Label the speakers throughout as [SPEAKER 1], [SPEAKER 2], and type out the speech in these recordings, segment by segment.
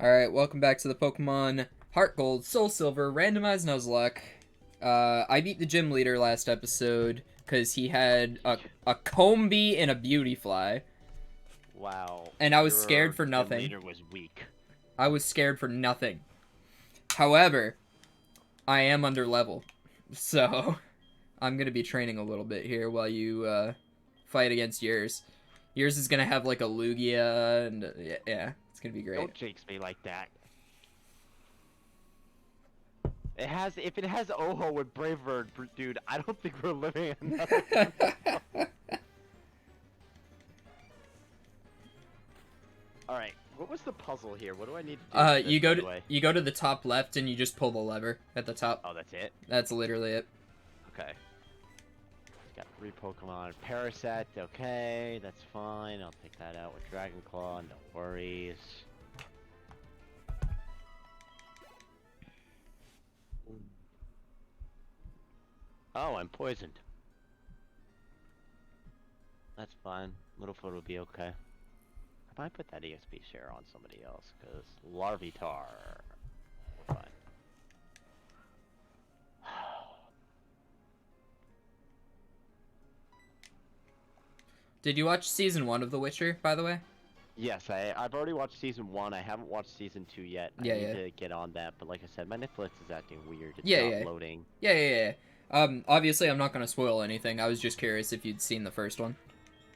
[SPEAKER 1] Alright, welcome back to the Pokemon Heart Gold, Soul Silver, Randomizer Nuzlocke. I beat the gym leader last episode because he had a Combee and a Beautyfly.
[SPEAKER 2] Wow.
[SPEAKER 1] And I was
[SPEAKER 2] Your
[SPEAKER 1] scared for
[SPEAKER 2] gym
[SPEAKER 1] nothing.
[SPEAKER 2] leader was weak.
[SPEAKER 1] I was scared for nothing. However, I am under level. So, I'm going to be training a little bit here while you fight against yours. Yours is going to have like a Lugia and yeah, it's going to be great.
[SPEAKER 2] Don't jinx me like that. If it has Oho with Brave Bird, dude, I don't think we're living another. Alright, what was the puzzle here? What do I need to do?
[SPEAKER 1] You go to the top left and you just pull the lever at the top.
[SPEAKER 2] Oh, that's it?
[SPEAKER 1] That's literally it.
[SPEAKER 2] Okay. Got 3 Pokemon. Parasect, okay, that's fine. I'll take that out with Dragon Claw, no worries. Oh, I'm poisoned. That's fine. Littlefoot will be okay. I might put that EXP share on somebody else, because Larvitar. We're fine.
[SPEAKER 1] Did you watch season 1 of The Witcher, by the way?
[SPEAKER 2] Yes, I've already watched season 1. I haven't watched season 2 yet. I need to get on that, but like I said, my Netflix is acting weird. It's not loading.
[SPEAKER 1] Yeah. Obviously I'm not gonna spoil anything. I was just curious if you'd seen the first one.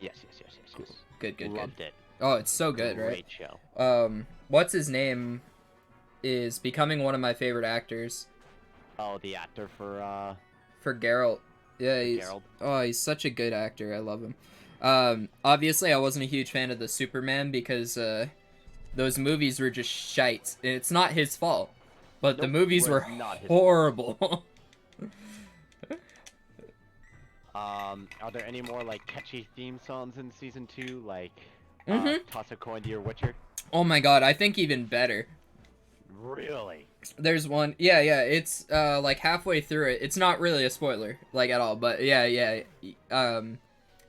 [SPEAKER 2] Yes.
[SPEAKER 1] Cool. Good.
[SPEAKER 2] Loved it.
[SPEAKER 1] Oh, it's so good, right?
[SPEAKER 2] Great show.
[SPEAKER 1] What's his name is becoming one of my favorite actors.
[SPEAKER 2] Oh, the actor for
[SPEAKER 1] Geralt. Yeah, he's such a good actor. I love him. Obviously I wasn't a huge fan of the Superman because those movies were just shite. It's not his fault, but the movies were horrible.
[SPEAKER 2] Are there any more like catchy theme songs in season 2, like Toss a Coin to Your Witcher?
[SPEAKER 1] Oh my god, I think even better.
[SPEAKER 2] Really?
[SPEAKER 1] There's one, yeah, it's like halfway through it. It's not really a spoiler, like at all, but yeah.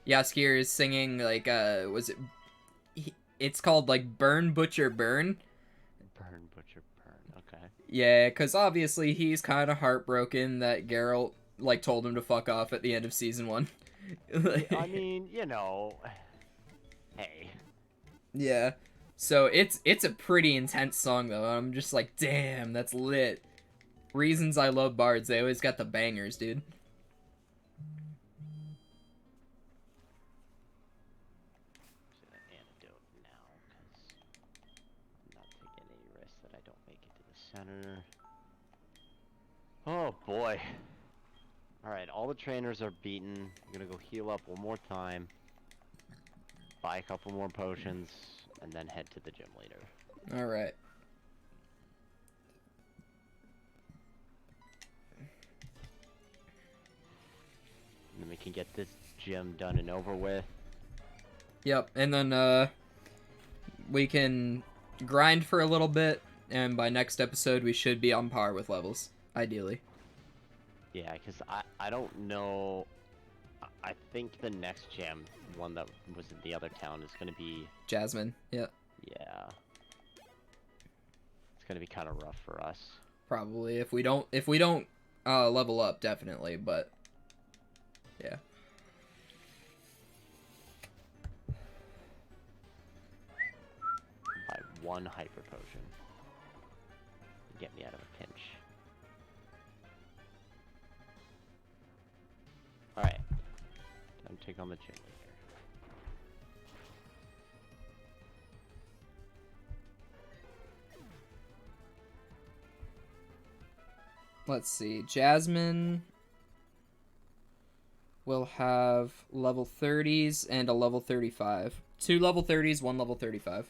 [SPEAKER 1] Yaskier is singing like it's called like Burn Butcher Burn.
[SPEAKER 2] Burn Butcher Burn, okay.
[SPEAKER 1] Yeah, because obviously he's kind of heartbroken that Geralt like told him to fuck off at the end of season 1.
[SPEAKER 2] I mean, you know, hey.
[SPEAKER 1] Yeah. So it's a pretty intense song though. I'm just like, damn, that's lit. Reasons I love bards. They always got the bangers, dude.
[SPEAKER 2] Center. Oh boy. Alright, all the trainers are beaten. I'm gonna go heal up one more time. Buy a couple more potions, and then head to the gym leader.
[SPEAKER 1] Alright.
[SPEAKER 2] And then we can get this gym done and over with.
[SPEAKER 1] Yep, and then we can grind for a little bit. And by next episode, we should be on par with levels, ideally.
[SPEAKER 2] Yeah, because I don't know. I think the next gym, one that was in the other town, is going to be...
[SPEAKER 1] Jasmine, yeah.
[SPEAKER 2] Yeah. It's going to be kind of rough for us.
[SPEAKER 1] Probably. If we don't level up, definitely, but... Yeah.
[SPEAKER 2] Buy one hyper potion. Get me out of a pinch. Alright. Time to take on the gym leader.
[SPEAKER 1] Let's see. Jasmine will have level 30s and a level 35. 2 level 30s, 1 level 35.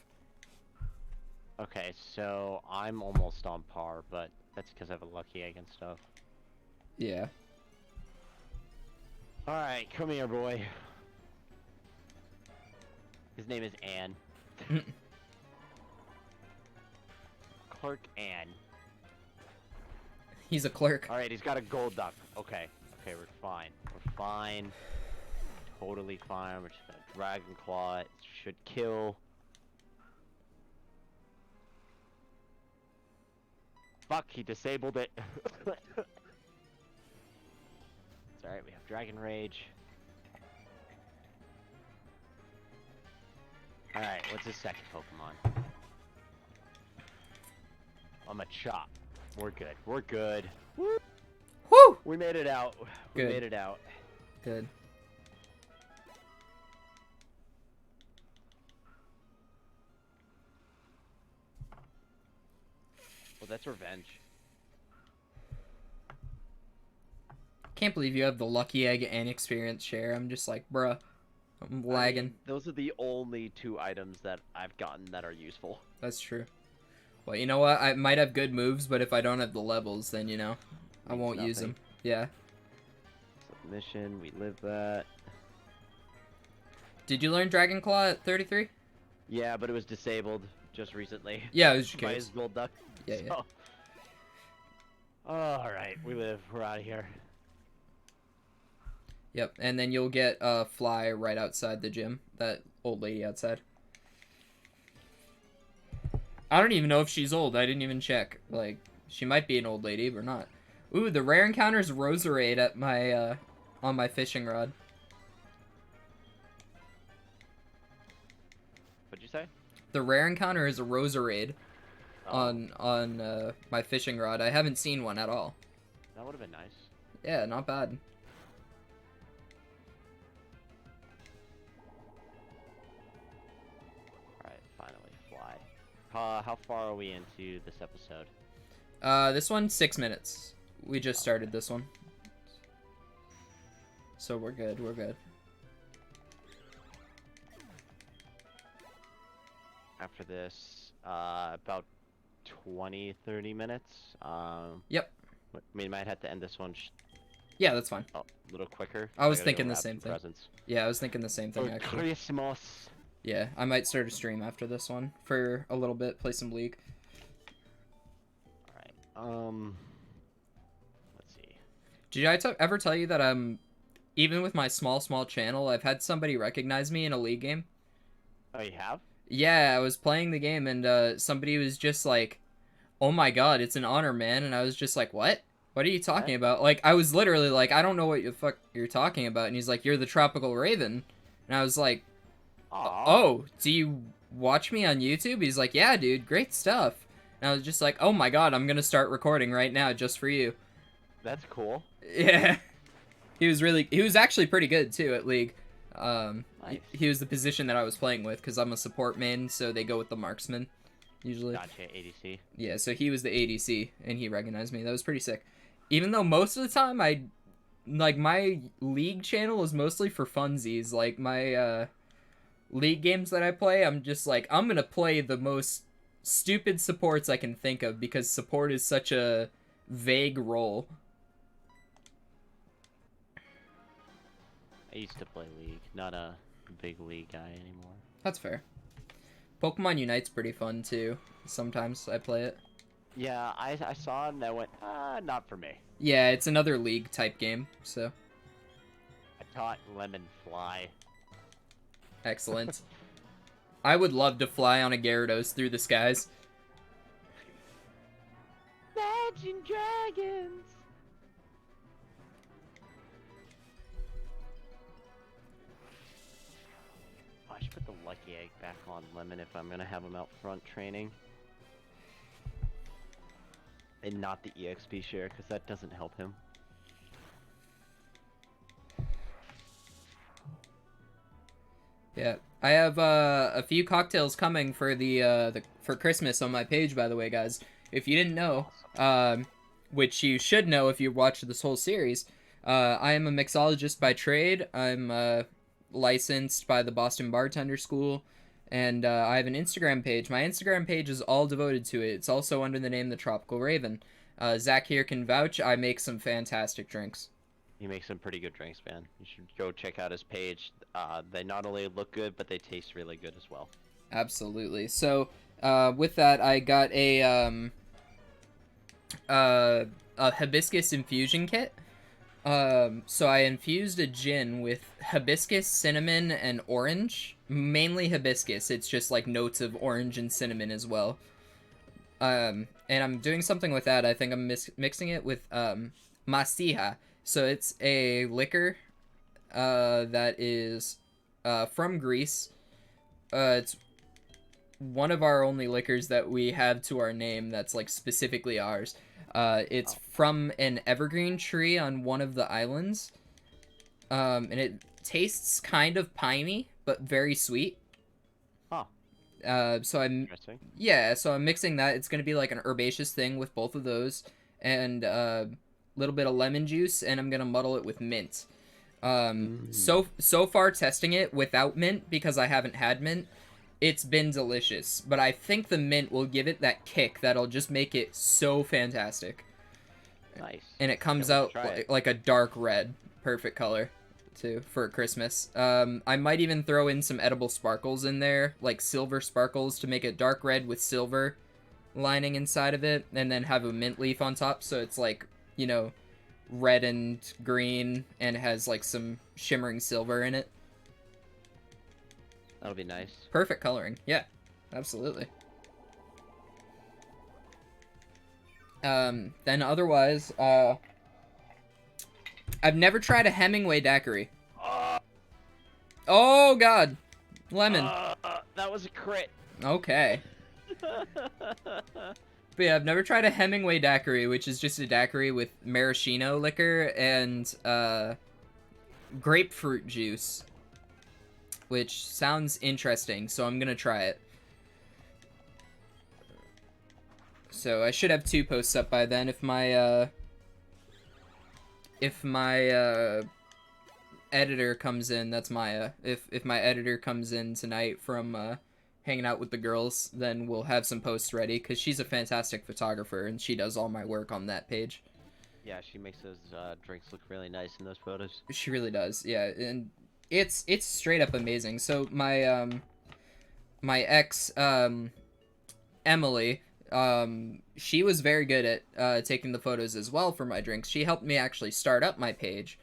[SPEAKER 2] Okay, so I'm almost on par, but that's because I have a lucky egg and stuff.
[SPEAKER 1] Yeah.
[SPEAKER 2] Alright, come here, boy. His name is Ann. Clerk Ann.
[SPEAKER 1] He's a clerk.
[SPEAKER 2] Alright, he's got a gold duck. Okay, we're fine. We're fine. Totally fine. We're just gonna Dragon Claw. It should kill. Fuck, he disabled it. It's alright, we have Dragon Rage. Alright, what's his second Pokemon? I'm a Chop. We're good. We're good. Woo!
[SPEAKER 1] Woo!
[SPEAKER 2] We made it out. We
[SPEAKER 1] Good.
[SPEAKER 2] made it out.
[SPEAKER 1] Good.
[SPEAKER 2] Well, that's revenge.
[SPEAKER 1] Can't believe you have the lucky egg and experience share. I'm just like, bruh. I'm lagging.
[SPEAKER 2] I mean, those are the only 2 items that I've gotten that are useful.
[SPEAKER 1] That's true. Well, you know what? I might have good moves, but if I don't have the levels, then, you know, I
[SPEAKER 2] Means
[SPEAKER 1] won't use them.
[SPEAKER 2] nothing.
[SPEAKER 1] Yeah.
[SPEAKER 2] Submission, we live that.
[SPEAKER 1] Did you learn Dragon Claw at 33?
[SPEAKER 2] Yeah, but it was disabled just recently.
[SPEAKER 1] Yeah, I was just
[SPEAKER 2] By
[SPEAKER 1] curious.
[SPEAKER 2] his gold duck.
[SPEAKER 1] Yeah, yeah.
[SPEAKER 2] Alright, we live. We're out of here.
[SPEAKER 1] Yep, and then you'll get Fly right outside the gym. That old lady outside. I don't even know if she's old. I didn't even check. Like, she might be an old lady, but not. Ooh, the rare encounter is Roserade at my, on my fishing rod.
[SPEAKER 2] What'd you say?
[SPEAKER 1] The rare encounter is a Roserade
[SPEAKER 2] Oh,
[SPEAKER 1] on my fishing rod. I haven't seen one at all.
[SPEAKER 2] that would have been nice.
[SPEAKER 1] Yeah, not bad.
[SPEAKER 2] Alright, finally, Fly. How far are we into this episode?
[SPEAKER 1] This one's 6 minutes. We just started this one. So we're good, we're good.
[SPEAKER 2] After this, about 20-30 minutes.
[SPEAKER 1] Yep.
[SPEAKER 2] We might have to end this one
[SPEAKER 1] Yeah, that's fine.
[SPEAKER 2] a little quicker.
[SPEAKER 1] I was
[SPEAKER 2] gotta go
[SPEAKER 1] thinking the
[SPEAKER 2] wrap
[SPEAKER 1] same
[SPEAKER 2] some
[SPEAKER 1] thing.
[SPEAKER 2] presents.
[SPEAKER 1] Yeah, I was thinking the same thing,
[SPEAKER 2] For
[SPEAKER 1] actually.
[SPEAKER 2] Christmas.
[SPEAKER 1] Yeah, I might start a stream after this one for a little bit, play some League.
[SPEAKER 2] Alright, let's see.
[SPEAKER 1] Did I ever tell you that even with my small channel, I've had somebody recognize me in a League game?
[SPEAKER 2] Oh, you have?
[SPEAKER 1] Yeah, I was playing the game and somebody was just like, "Oh my god, it's an honor, man." And I was just like, "What? What are you talking about?" Like, I was literally like, "I don't know what the fuck you're talking about." And he's like, "You're the Tropical Raven." And I was like,
[SPEAKER 2] Aw.
[SPEAKER 1] "Oh, do you watch me on YouTube?" He's like, "Yeah, dude, great stuff." And I was just like, "Oh my god, I'm gonna start recording right now just for you."
[SPEAKER 2] That's cool.
[SPEAKER 1] Yeah. He was actually pretty good too at League.
[SPEAKER 2] Nice.
[SPEAKER 1] He was the position that I was playing with because I'm a support main, so they go with the marksman usually.
[SPEAKER 2] Gotcha, ADC.
[SPEAKER 1] Yeah, so he was the ADC and he recognized me. That was pretty sick. Even though most of the time my League channel is mostly for funsies. Like my League games that I play, I'm just like, I'm gonna play the most stupid supports I can think of because support is such a vague role.
[SPEAKER 2] I used to play League, not a big League guy anymore.
[SPEAKER 1] That's fair. Pokemon Unite's pretty fun too. Sometimes I play it.
[SPEAKER 2] Yeah, I saw it and I went, not for me.
[SPEAKER 1] Yeah, it's another League type game, so
[SPEAKER 2] I taught Lemon Fly.
[SPEAKER 1] excellent. I would love to fly on a Gyarados through the skies.
[SPEAKER 2] Imagine Dragons! I should put the Lucky Egg back on Lemon if I'm gonna have him out front training. And not the EXP share, because that doesn't help him.
[SPEAKER 1] Yeah, I have a few cocktails coming for for Christmas on my page, by the way, guys. If you didn't know, which you should know if you watched this whole series, I am a mixologist by trade. I'm licensed by the Boston Bartender School, and I have an Instagram page. My Instagram page is all devoted to it. It's also under the name The Tropical Raven. Zach here can vouch. I make some fantastic drinks.
[SPEAKER 2] He makes some pretty good drinks, man. You should go check out his page. They not only look good, but they taste really good as well.
[SPEAKER 1] Absolutely. So, with that, I got a hibiscus infusion kit. So I infused a gin with hibiscus, cinnamon, and orange. Mainly hibiscus. It's just like notes of orange and cinnamon as well. And I'm doing something with that. I think I'm mixing it with Masiha. So it's a liquor that is from Greece. It's one of our only liquors that we have to our name that's like specifically ours. It's from an evergreen tree on one of the islands. And it tastes kind of piney, but very sweet.
[SPEAKER 2] Huh.
[SPEAKER 1] So
[SPEAKER 2] Interesting.
[SPEAKER 1] so I'm mixing that. It's gonna be like an herbaceous thing with both of those, and a little bit of lemon juice, and I'm gonna muddle it with mint. So far testing it without mint because I haven't had mint. It's been delicious, but I think the mint will give it that kick that'll just make it so fantastic.
[SPEAKER 2] Nice.
[SPEAKER 1] And it comes
[SPEAKER 2] Can't wait
[SPEAKER 1] out
[SPEAKER 2] to try it.
[SPEAKER 1] like a dark red, perfect color, too, for Christmas. I might even throw in some edible sparkles in there, like silver sparkles, to make it dark red with silver lining inside of it, and then have a mint leaf on top, so it's like, you know, red and green, and has like some shimmering silver in it.
[SPEAKER 2] That'll be nice.
[SPEAKER 1] Perfect coloring. Yeah, absolutely. Then otherwise, I've never tried a Hemingway daiquiri. Oh god, lemon.
[SPEAKER 2] That was a crit.
[SPEAKER 1] Okay. But yeah, I've never tried a Hemingway daiquiri, which is just a daiquiri with maraschino liquor and grapefruit juice, which sounds interesting, so I'm gonna try it. So I should have 2 posts up by then if my editor comes in. That's Maya. If my editor comes in tonight from hanging out with the girls, then we'll have some posts ready, because she's a fantastic photographer and she does all my work on that page.
[SPEAKER 2] Yeah, she makes those drinks look really nice in those photos.
[SPEAKER 1] She really does, yeah, and it's straight up amazing. So my my ex Emily, she was very good at taking the photos as well for my drinks. She helped me actually start up my page.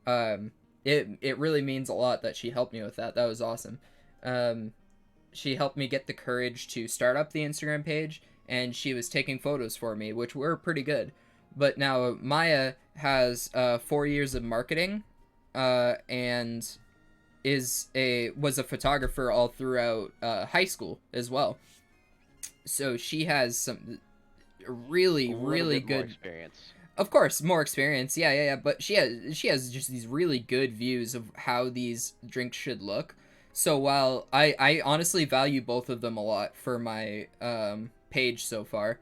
[SPEAKER 1] It really means a lot that she helped me with that. That was awesome. She helped me get the courage to start up the Instagram page, and she was taking photos for me, which were pretty good. But now Maya has 4 years of marketing, and was a photographer all throughout high school as well. So she has some really good
[SPEAKER 2] more experience.
[SPEAKER 1] Of course, more experience. Yeah. But she has just these really good views of how these drinks should look. So while I honestly value both of them a lot for my page so far.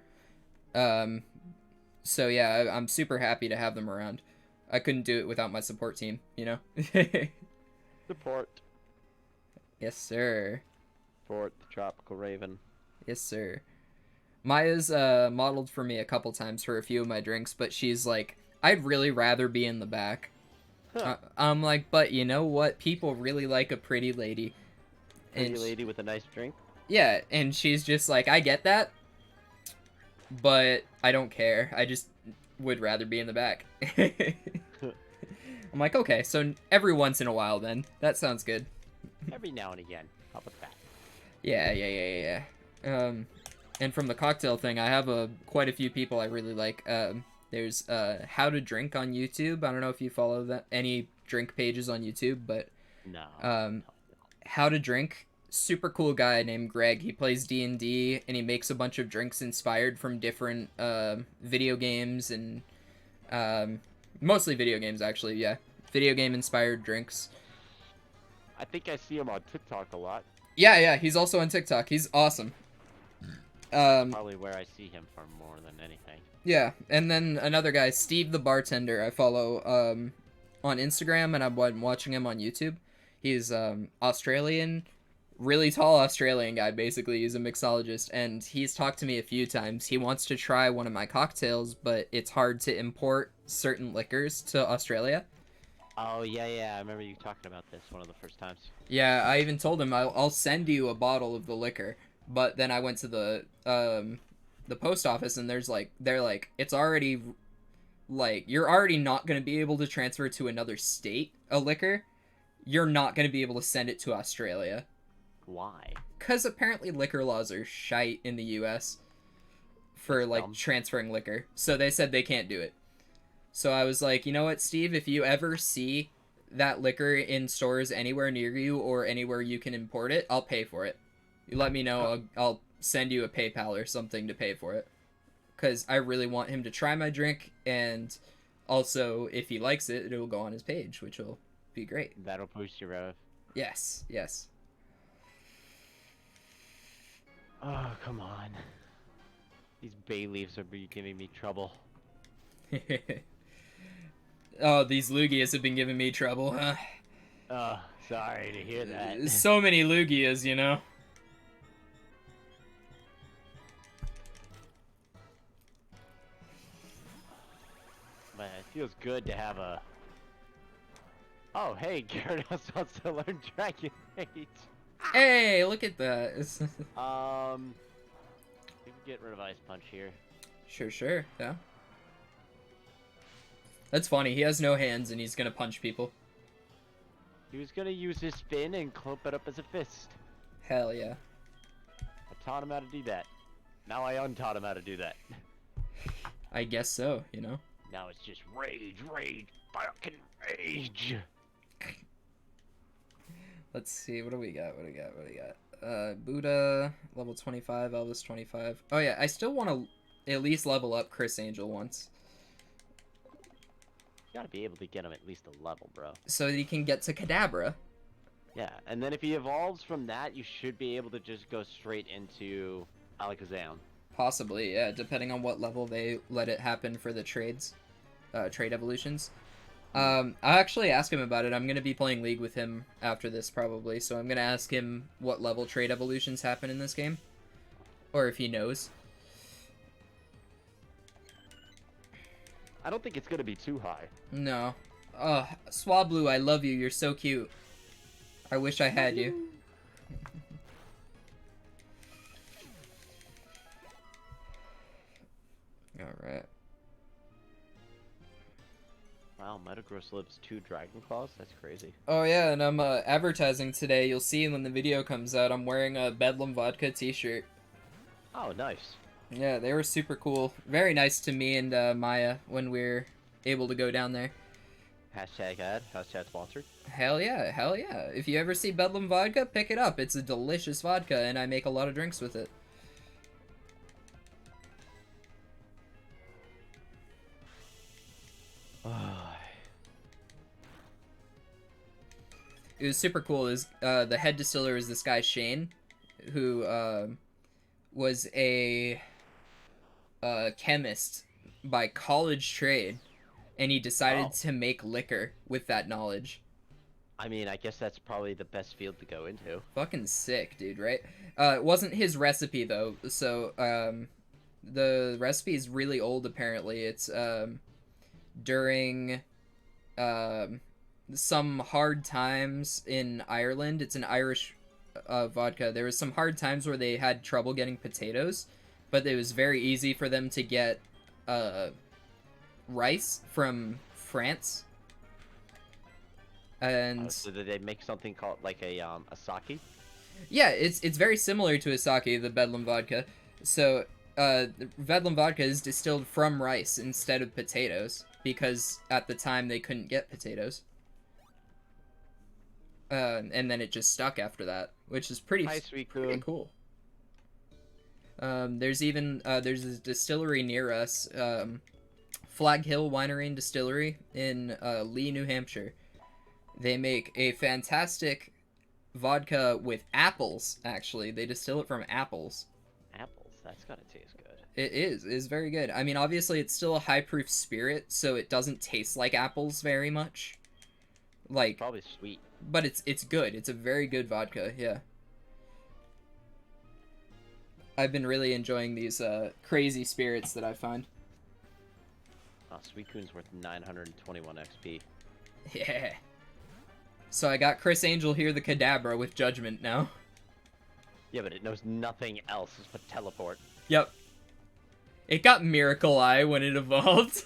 [SPEAKER 1] So yeah, I'm super happy to have them around. I couldn't do it without my support team, you know?
[SPEAKER 2] Support.
[SPEAKER 1] Yes, sir.
[SPEAKER 2] Support the Tropical Raven.
[SPEAKER 1] Yes, sir. Maya's modeled for me a couple times for a few of my drinks, but she's like, I'd really rather be in the back.
[SPEAKER 2] Huh.
[SPEAKER 1] I'm like, but you know what? People really like a pretty lady.
[SPEAKER 2] Pretty lady with a nice drink?
[SPEAKER 1] Yeah, and she's just like, I get that, but I don't care. I just would rather be in the back. I'm like, okay, so every once in a while then. That sounds good.
[SPEAKER 2] Every now and again. How about that?
[SPEAKER 1] Yeah. And from the cocktail thing, I have quite a few people I really like. There's How to Drink on YouTube. I don't know if you follow any drink pages on YouTube, but
[SPEAKER 2] No.
[SPEAKER 1] How to Drink, super cool guy named Greg. He plays D&D, and he makes a bunch of drinks inspired from different video games, and mostly video games, actually. Yeah, video game inspired drinks.
[SPEAKER 2] I think I see him on TikTok a lot.
[SPEAKER 1] Yeah, he's also on TikTok. He's awesome.
[SPEAKER 2] Probably where I see him from more than anything.
[SPEAKER 1] Yeah, and then another guy, Steve the bartender, I follow on Instagram, and I've been watching him on YouTube. He's Australian, really tall Australian guy, basically. He's a mixologist, and he's talked to me a few times. He wants to try one of my cocktails, but it's hard to import certain liquors to Australia.
[SPEAKER 2] Oh, yeah, I remember you talking about this one of the first times.
[SPEAKER 1] Yeah, I even told him I'll send you a bottle of the liquor, but then I went to the post office, and they're like, it's already, like, you're already not going to be able to transfer to another state a liquor. You're not going to be able to send it to Australia.
[SPEAKER 2] Why?
[SPEAKER 1] Because apparently liquor laws are shite in the US. for like
[SPEAKER 2] Dumb.
[SPEAKER 1] transferring liquor. So they said they can't do it. So I was like, you know what, Steve, if you ever see that liquor in stores anywhere near you or anywhere you can import it, I'll pay for it. You let me know, I'll send you a PayPal or something to pay for it. Because I really want him to try my drink, and also, if he likes it, it'll go on his page, which will be great.
[SPEAKER 2] That'll boost your rev.
[SPEAKER 1] Yes, yes.
[SPEAKER 2] Oh, come on. These bay leaves are giving me trouble.
[SPEAKER 1] Oh, these Lugias have been giving me trouble, huh?
[SPEAKER 2] Oh, sorry to hear that.
[SPEAKER 1] So many Lugias, you know?
[SPEAKER 2] Man, it feels good to have a... Oh, hey, Gyarados wants to learn Dragon Rage.
[SPEAKER 1] Hey, look at that.
[SPEAKER 2] We can get rid of Ice Punch here.
[SPEAKER 1] Sure, yeah. That's funny, he has no hands and he's gonna punch people.
[SPEAKER 2] He was gonna use his spin and clump it up as a fist.
[SPEAKER 1] Hell yeah.
[SPEAKER 2] I taught him how to do that. Now I untaught him how to do that.
[SPEAKER 1] I guess so, you know?
[SPEAKER 2] Now it's just rage, fucking rage.
[SPEAKER 1] Let's see, what do we got? Buddha, level 25, Elvis 25. Oh yeah, I still want to at least level up Chris Angel once.
[SPEAKER 2] You gotta be able to get him at least a level, bro.
[SPEAKER 1] So that he can get to Kadabra.
[SPEAKER 2] Yeah, and then if he evolves from that, you should be able to just go straight into Alakazam.
[SPEAKER 1] Possibly, yeah, depending on what level they let it happen for the trades. Trade evolutions. I'll actually ask him about it. I'm going to be playing League with him after this, probably. So I'm going to ask him what level trade evolutions happen in this game. Or if he knows.
[SPEAKER 2] I don't think it's going to be too high.
[SPEAKER 1] No. Swablu, I love you. You're so cute. I wish I had you. Alright.
[SPEAKER 2] Wow, Metagross lives 2 Dragon Claws? That's crazy.
[SPEAKER 1] Oh yeah, and I'm advertising today. You'll see when the video comes out. I'm wearing a Bedlam Vodka t-shirt.
[SPEAKER 2] Oh, nice.
[SPEAKER 1] Yeah, they were super cool. Very nice to me and Maya when we were able to go down there.
[SPEAKER 2] Hashtag ad, hashtag sponsored.
[SPEAKER 1] Hell yeah, hell yeah. If you ever see Bedlam Vodka, pick it up. It's a delicious vodka, and I make a lot of drinks with it. It was super cool. The head distiller is this guy Shane, who was a chemist by college trade, and he decided to make liquor with that knowledge.
[SPEAKER 2] I mean, I guess that's probably the best field to go into.
[SPEAKER 1] Fucking sick, dude, right? It wasn't his recipe, though, so the recipe is really old, apparently. It's during some hard times in Ireland. It's an Irish vodka. There was some hard times where they had trouble getting potatoes, but it was very easy for them to get rice from France. And
[SPEAKER 2] so did they make something called like a sake?
[SPEAKER 1] Yeah, it's very similar to Asake, the Bedlam vodka. So Bedlam vodka is distilled from rice instead of potatoes because at the time they couldn't get potatoes. And then it just stuck after that, which is pretty cool. There's a distillery near us, Flag Hill Winery and Distillery in Lee, New Hampshire. They make a fantastic vodka with apples, actually. They distill it from apples.
[SPEAKER 2] Apples? That's gotta taste good.
[SPEAKER 1] It is. It is very good. I mean, obviously, it's still a high-proof spirit, so it doesn't taste like apples very much. Like,
[SPEAKER 2] probably sweet.
[SPEAKER 1] But it's good. It's a very good vodka, yeah. I've been really enjoying these crazy spirits that I find.
[SPEAKER 2] Oh, Suicune's worth 921 XP.
[SPEAKER 1] Yeah. So I got Chris Angel here, the Kadabra, with Judgment now.
[SPEAKER 2] Yeah, but it knows nothing else but teleport.
[SPEAKER 1] Yep. It got Miracle Eye when it evolved.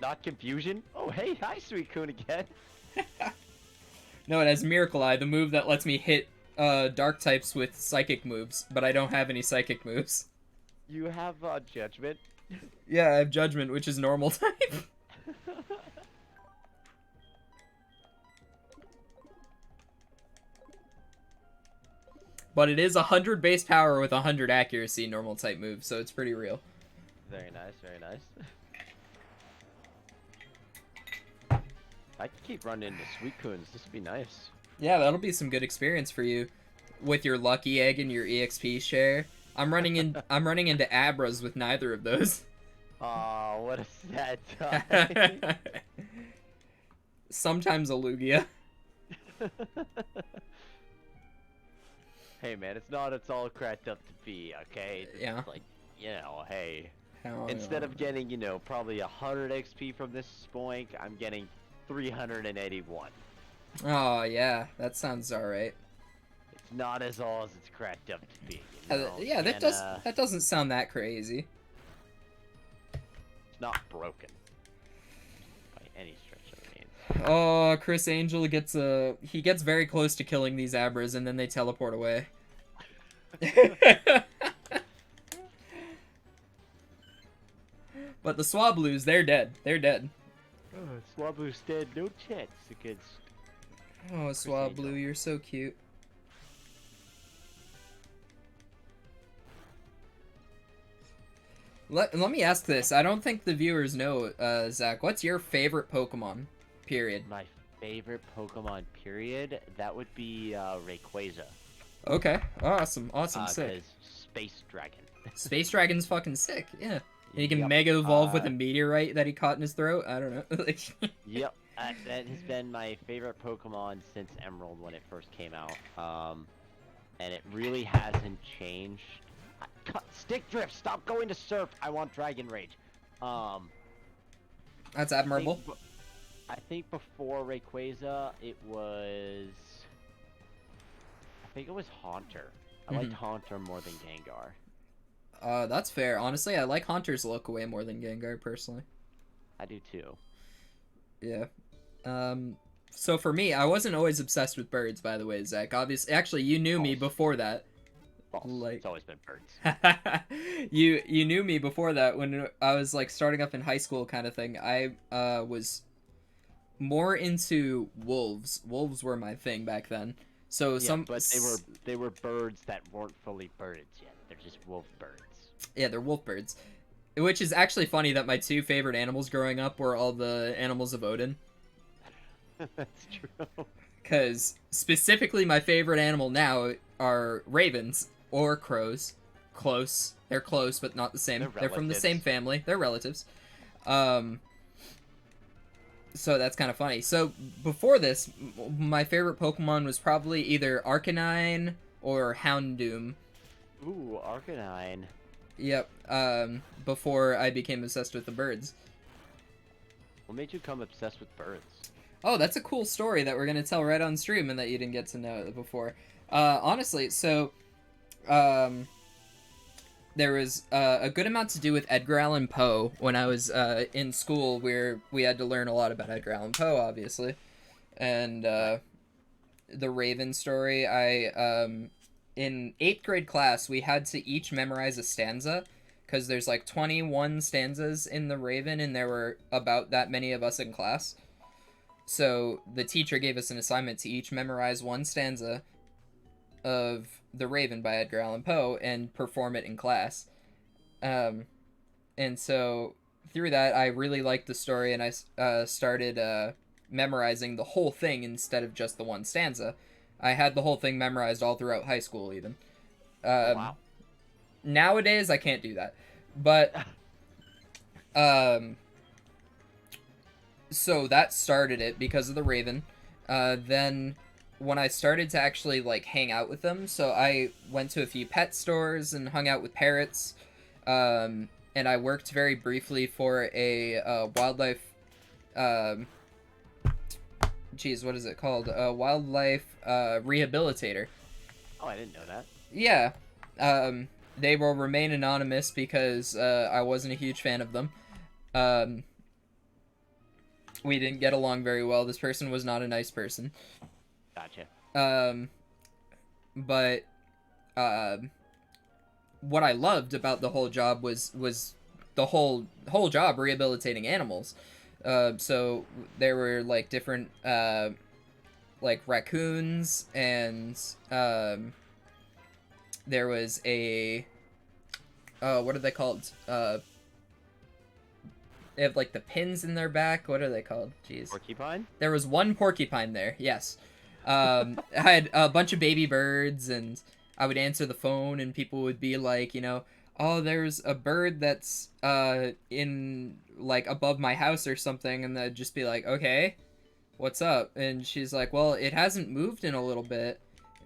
[SPEAKER 2] Not confusion? Oh, hey, hi, Suicune again.
[SPEAKER 1] No, it has Miracle Eye, the move that lets me hit dark types with psychic moves, but I don't have any psychic moves.
[SPEAKER 2] You have judgment.
[SPEAKER 1] Yeah, I have judgment, which is normal type. But it is 100 base power with 100 accuracy normal type move, so it's pretty real.
[SPEAKER 2] Very nice, very nice. I could keep running into Suicunes. This would be nice.
[SPEAKER 1] Yeah, that'll be some good experience for you with your lucky egg and your EXP share. I'm running into Abras with neither of those.
[SPEAKER 2] Oh, what a sad time.
[SPEAKER 1] Sometimes a Lugia.
[SPEAKER 2] Hey man, it's all cracked up to be, okay? It's
[SPEAKER 1] Yeah.
[SPEAKER 2] like, you know, hey.
[SPEAKER 1] Hell
[SPEAKER 2] Instead
[SPEAKER 1] yeah.
[SPEAKER 2] of getting, you know, probably 100 XP from this spoink, I'm getting 381.
[SPEAKER 1] Oh yeah, that sounds alright.
[SPEAKER 2] It's not as all as it's cracked up to be, you know?
[SPEAKER 1] Yeah,
[SPEAKER 2] And,
[SPEAKER 1] that doesn't sound that crazy.
[SPEAKER 2] it's not broken. By any stretch of the means.
[SPEAKER 1] Oh, Chris Angel gets he gets very close to killing these Abras and then they teleport away. But the Swablues, they're dead. They're dead.
[SPEAKER 2] Oh, Swablu's dead, no chance against...
[SPEAKER 1] Oh, Swablu, you're so cute. Let me ask this. I don't think the viewers know, Zach. What's your favorite Pokemon? Period.
[SPEAKER 2] My favorite Pokemon, period, that would be Rayquaza.
[SPEAKER 1] Okay. Awesome. Awesome. Sick.
[SPEAKER 2] 'Cause Space Dragon.
[SPEAKER 1] Space Dragon's fucking sick. Yeah. And he can
[SPEAKER 2] Yep,
[SPEAKER 1] Mega Evolve with a meteorite that he caught in his throat. I don't know.
[SPEAKER 2] Yep, that has been my favorite Pokemon since Emerald when it first came out. And it really hasn't changed. Stick Drift, stop going to Surf. I want Dragon Rage.
[SPEAKER 1] That's admirable.
[SPEAKER 2] I think before Rayquaza, it was... I think it was Haunter. I liked Haunter more than Gengar.
[SPEAKER 1] That's fair. Honestly, I like Haunter's look way more than Gengar, personally.
[SPEAKER 2] I do too.
[SPEAKER 1] Yeah. So for me, I wasn't always obsessed with birds, by the way, Zach. Obviously, actually, you knew me before that.
[SPEAKER 2] False.
[SPEAKER 1] Like...
[SPEAKER 2] It's always been birds.
[SPEAKER 1] you knew me before that when I was like starting up in high school kind of thing. I was more into wolves. Wolves were my thing back then. So
[SPEAKER 2] Yeah, but they were birds that weren't fully birds yet. They're just wolf birds.
[SPEAKER 1] Yeah, they're wolf birds. Which is actually funny that my two favorite animals growing up were all the animals of Odin.
[SPEAKER 2] That's true.
[SPEAKER 1] Because specifically my favorite animal now are ravens or crows. Close. They're close, but not the same. They're from the same family. They're relatives. So that's kind of funny. So before this, my favorite Pokemon was probably either Arcanine or Houndoom.
[SPEAKER 2] Ooh, Arcanine.
[SPEAKER 1] Yep. Before I became obsessed with the birds.
[SPEAKER 2] What made you become obsessed with birds?
[SPEAKER 1] Oh, that's a cool story that we're gonna tell right on stream and that you didn't get to know before. Honestly, so there was a good amount to do with Edgar Allan Poe when I was in school, where we had to learn a lot about Edgar Allan Poe, obviously, and the Raven story. In 8th grade class, we had to each memorize a stanza, because there's like 21 stanzas in the Raven, and there were about that many of us in class. So the teacher gave us an assignment to each memorize one stanza of The Raven by Edgar Allan Poe and perform it in class. And so through that, I really liked the story, and I started memorizing the whole thing instead of just the one stanza. I had the whole thing memorized all throughout high school, even.
[SPEAKER 2] Wow.
[SPEAKER 1] Nowadays, I can't do that. But, so that started it because of the Raven. Then when I started to actually like hang out with them, so I went to a few pet stores and hung out with parrots. And I worked very briefly for a wildlife. Geez, what is it called? A wildlife rehabilitator.
[SPEAKER 2] Oh, I didn't know that.
[SPEAKER 1] Yeah. They will remain anonymous because I wasn't a huge fan of them. We didn't get along very well. This person was not a nice person.
[SPEAKER 2] Gotcha.
[SPEAKER 1] But what I loved about the whole job was the whole job rehabilitating animals. So there were like different like raccoons, and there was a what are they called? They have like the pins in their back. What are they called? Jeez.
[SPEAKER 2] Porcupine?
[SPEAKER 1] There was one porcupine there. Yes. I had a bunch of baby birds, and I would answer the phone, and people would be like, oh, there's a bird that's in like above my house or something, and they'd just be like, okay, what's up? And she's like, well, it hasn't moved in a little bit,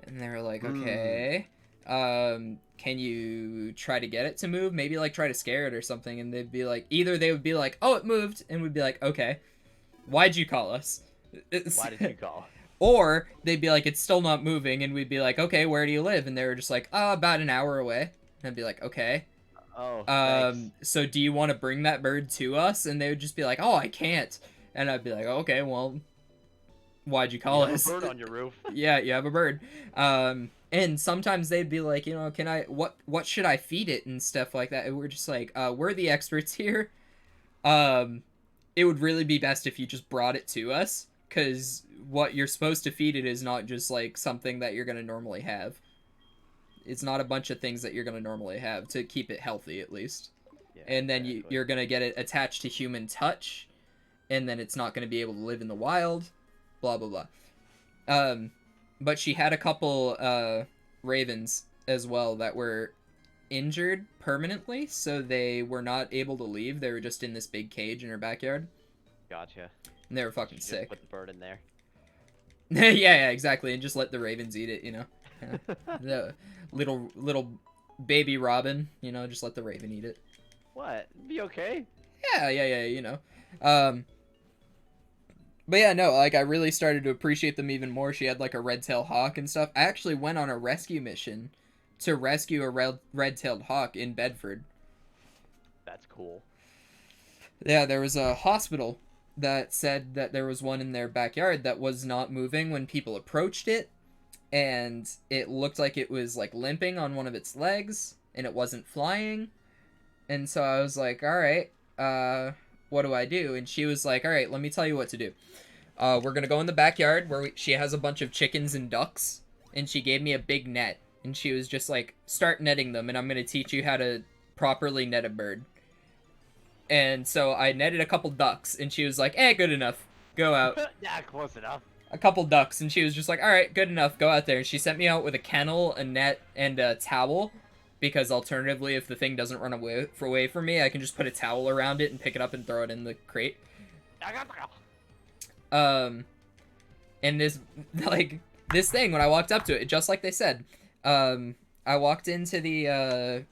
[SPEAKER 1] and they were like, okay, can you try to get it to move? Maybe like try to scare it or something. And they'd be like, either they would be like, oh, it moved, and we'd be like, okay, why'd you call us?
[SPEAKER 2] Why did you call?
[SPEAKER 1] Or they'd be like, it's still not moving, and we'd be like, okay, where do you live? And they were just like, about an hour away. And I'd be like, okay.
[SPEAKER 2] Oh, thanks.
[SPEAKER 1] So do you want to bring that bird to us? And they would just be like, oh, I can't. And I'd be like, okay, well, why'd you call us?
[SPEAKER 2] You have a bird on your roof.
[SPEAKER 1] Yeah, you have a bird. And sometimes they'd be like, what should I feed it and stuff like that. And we're just like, we're the experts here. It would really be best if you just brought it to us, because what you're supposed to feed it is not just like something that you're going to normally have. It's not a bunch of things that you're going to normally have to keep it healthy, at least. Yeah, and then
[SPEAKER 2] exactly.
[SPEAKER 1] you're going to get it attached to human touch, and then it's not going to be able to live in the wild, blah, blah, blah. But she had a couple ravens as well that were injured permanently, so they were not able to leave. They were just in this big cage in her backyard.
[SPEAKER 2] Gotcha.
[SPEAKER 1] And they were fucking sick.
[SPEAKER 2] Just put the bird in there.
[SPEAKER 1] Yeah, exactly, and just let the ravens eat it, Yeah. The little baby robin, just let the raven eat it.
[SPEAKER 2] What? Be okay?
[SPEAKER 1] Yeah, But yeah, no, like, I really started to appreciate them even more. She had, like, a red-tailed hawk and stuff. I actually went on a rescue mission to rescue a red-tailed hawk in Bedford.
[SPEAKER 2] That's cool.
[SPEAKER 1] Yeah, there was a hospital that said that there was one in their backyard that was not moving when people approached it, and it looked like it was, like, limping on one of its legs, and it wasn't flying. And so I was like, alright, what do I do? And she was like, alright, let me tell you what to do. We're gonna go in the backyard where she has a bunch of chickens and ducks, and she gave me a big net, and she was just like, start netting them, and I'm gonna teach you how to properly net a bird. And so I netted a couple ducks, and she was like, good enough, go out.
[SPEAKER 2] Yeah, close enough.
[SPEAKER 1] A couple ducks, and she was just like, alright, good enough, go out there. And she sent me out with a kennel, a net, and a towel, because alternatively, if the thing doesn't run away from me, I can just put a towel around it and pick it up and throw it in the crate. And this thing, when I walked up to it, just like they said, I walked into the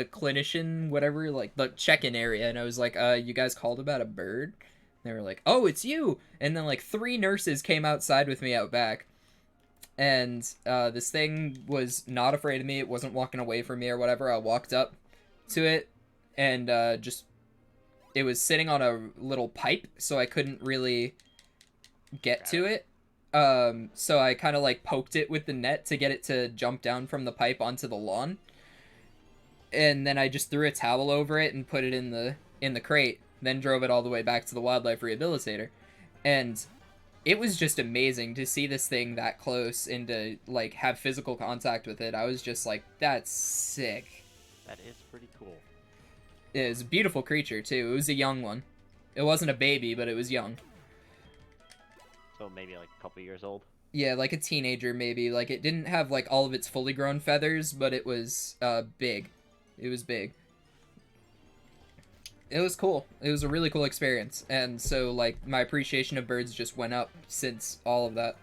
[SPEAKER 1] clinician, whatever, like, the check-in area, and I was like, you guys called about a bird? And they were like, oh, it's you! And then, like, 3 nurses came outside with me out back, and, this thing was not afraid of me, it wasn't walking away from me or whatever. I walked up to it, and, it was sitting on a little pipe, so I couldn't really get to it. So I kind of like poked it with the net to get it to jump down from the pipe onto the lawn. And then I just threw a towel over it and put it in the crate, then drove it all the way back to the wildlife rehabilitator. And it was just amazing to see this thing that close and to like have physical contact with it. I was just like, that's sick.
[SPEAKER 2] That is pretty cool.
[SPEAKER 1] It was a beautiful creature too. It was a young one. It wasn't a baby, but it was young.
[SPEAKER 2] So maybe like a couple years old?
[SPEAKER 1] Yeah, like a teenager maybe. Like, it didn't have like all of its fully grown feathers, but it was big. It was big. It was cool. It was a really cool experience. And so like my appreciation of birds just went up since all of that.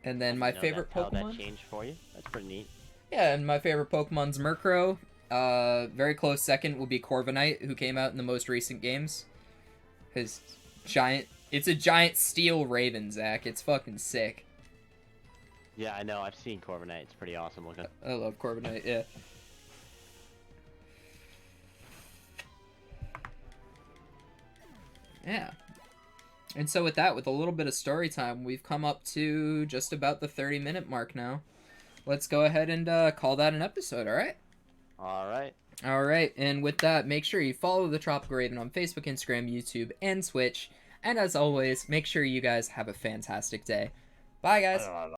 [SPEAKER 1] And then my favorite
[SPEAKER 2] Pokemon?
[SPEAKER 1] Pokemon?
[SPEAKER 2] How that changed for you? That's pretty neat.
[SPEAKER 1] Yeah, and my favorite Pokemon's Murkrow. Very close second will be Corviknight, who came out in the most recent games. It's a giant steel raven, Zach. It's fucking sick.
[SPEAKER 2] Yeah, I know. I've seen Corviknight. It's pretty awesome looking.
[SPEAKER 1] I love Corviknight, yeah. Yeah. And so with that, with a little bit of story time, we've come up to just about the 30-minute mark now. Let's go ahead and call that an episode, all right?
[SPEAKER 2] All right.
[SPEAKER 1] All right, and with that, make sure you follow the Tropical Raven on Facebook, Instagram, YouTube, and Twitch. And as always, make sure you guys have a fantastic day. Bye, guys.